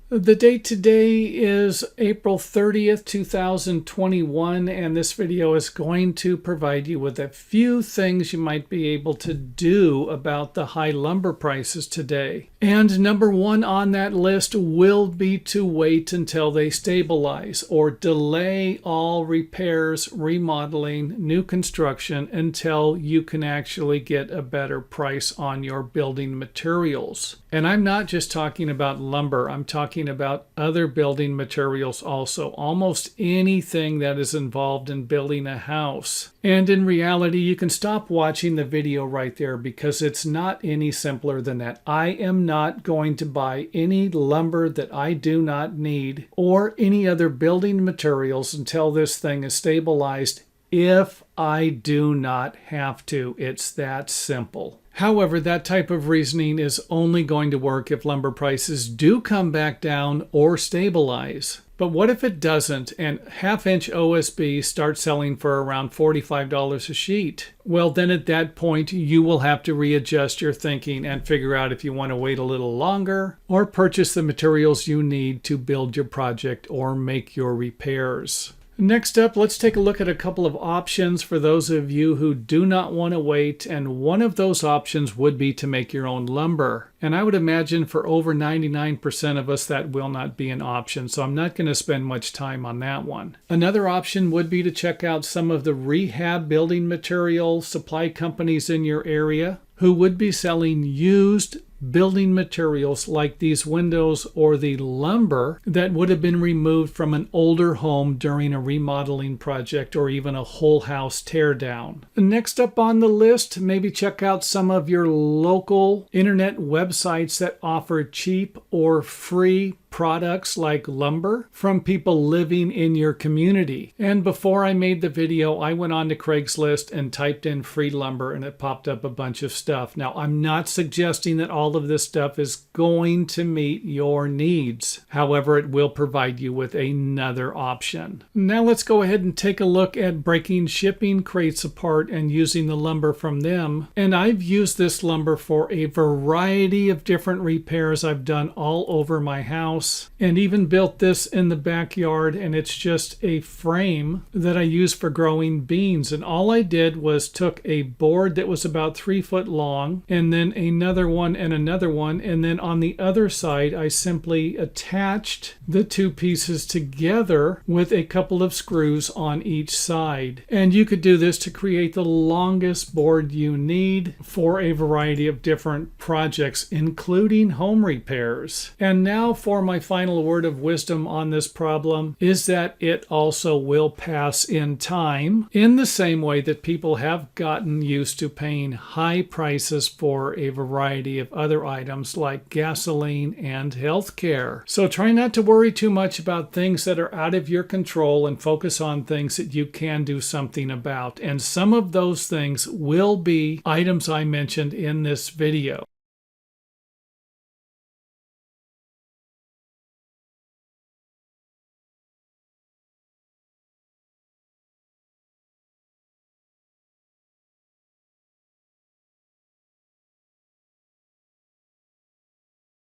The date today is April 30th, 2021, and this video is going to provide you with a few things you might be able to do about the high lumber prices today. And number one on that list will be to wait until they stabilize or delay all repairs, remodeling, new construction until you can actually get a better price on your building materials. And I'm not just talking about lumber, I'm talking about other building materials also, almost anything that is involved in building a house. And in reality, you can stop watching the video right there because it's not any simpler than that. I am not going to buy any lumber that I do not need or any other building materials until this thing is stabilized if I do not have to. It's that simple. However, that type of reasoning is only going to work if lumber prices do come back down or stabilize. But what if it doesn't and half-inch OSB starts selling for around $45 a sheet? Well, then at that point, you will have to readjust your thinking and figure out if you want to wait a little longer or purchase the materials you need to build your project or make your repairs. Next up, let's take a look at a couple of options for those of you who do not want to wait, and one of those options would be to make your own lumber. And I would imagine for over 99% of us that will not be an option, so I'm not going to spend much time on that one. Another option would be to check out some of the rehab building material supply companies in your area who would be selling used building materials like these windows or the lumber that would have been removed from an older home during a remodeling project or even a whole house tear down. Next up on the list, maybe check out some of your local internet websites that offer cheap or free products like lumber from people living in your community. And before I made the video, I went on to Craigslist and typed in free lumber and it popped up a bunch of stuff. Now, I'm not suggesting that all of this stuff is going to meet your needs. However, it will provide you with another option. Now let's go ahead and take a look at breaking shipping crates apart and using the lumber from them. And I've used this lumber for a variety of different repairs I've done all over my house. And even built this in the backyard, and it's just a frame that I use for growing beans. And all I did was took a board that was about 3 foot long and then another one, and then on the other side I simply attached the two pieces together with a couple of screws on each side. And you could do this to create the longest board you need for a variety of different projects, including home repairs. And now for my final word of wisdom on this problem is that it also will pass in time, in the same way that people have gotten used to paying high prices for a variety of other items like gasoline and healthcare. So try not to worry too much about things that are out of your control and focus on things that you can do something about. And some of those things will be items I mentioned in this video.